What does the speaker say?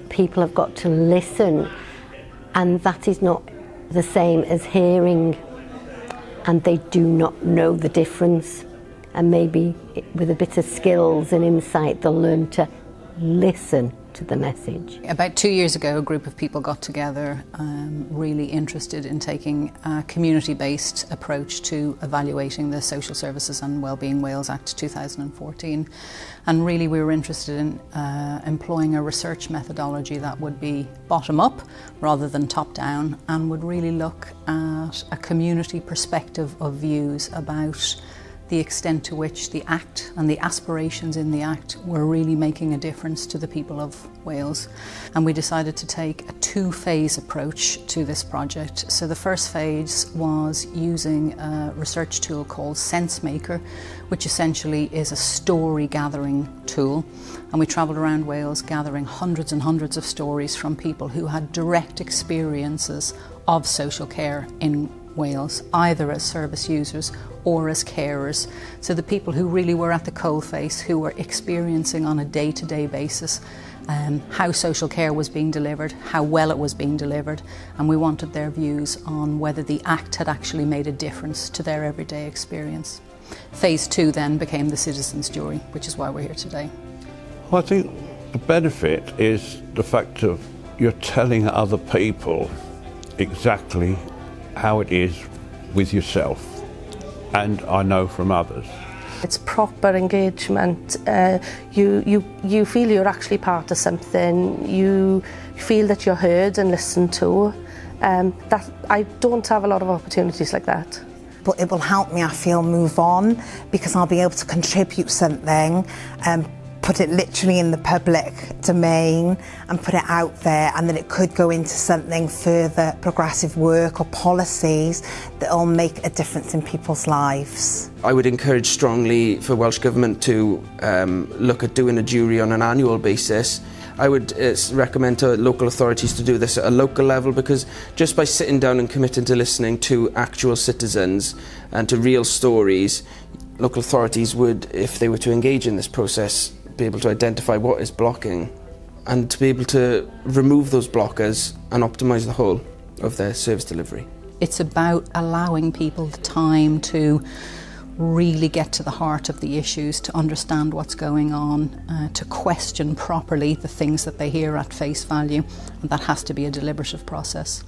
People have got to listen, and that is not the same as hearing, and they do not know the difference. And maybe with a bit of skills and insight, they'll learn to listen to the message. About 2 years ago, a group of people got together, really interested in taking a community-based approach to evaluating the Social Services and Wellbeing Wales Act 2014. And really we were interested in employing a research methodology that would be bottom-up rather than top-down, and would really look at a community perspective of views about the extent to which the Act and the aspirations in the Act were really making a difference to the people of Wales. And we decided to take a two-phase approach to this project. So the first phase was using a research tool called SenseMaker, which essentially is a story gathering tool. And we travelled around Wales gathering hundreds and hundreds of stories from people who had direct experiences of social care in Wales, either as service users or as carers. So the people who really were at the coalface, who were experiencing on a day-to-day basis how social care was being delivered, how well it was being delivered, and we wanted their views on whether the Act had actually made a difference to their everyday experience. Phase 2 then became the citizens' jury, which is why we're here today. Well, I think the benefit is the fact of you're telling other people exactly how it is with yourself, and I know from others. It's proper engagement. You feel you're actually part of something. You feel that you're heard and listened to. That I don't have a lot of opportunities like that. But it will help me, I feel, move on, because I'll be able to contribute something, put it literally in the public domain and put it out there, and then it could go into something further progressive work or policies that will make a difference in people's lives. I would encourage strongly for Welsh Government to look at doing a jury on an annual basis. I would recommend to local authorities to do this at a local level, because just by sitting down and committing to listening to actual citizens and to real stories, local authorities would, if they were to engage in this process, be able to identify what is blocking and to be able to remove those blockers and optimise the whole of their service delivery. It's about allowing people the time to really get to the heart of the issues, to understand what's going on, to question properly the things that they hear at face value, and that has to be a deliberative process.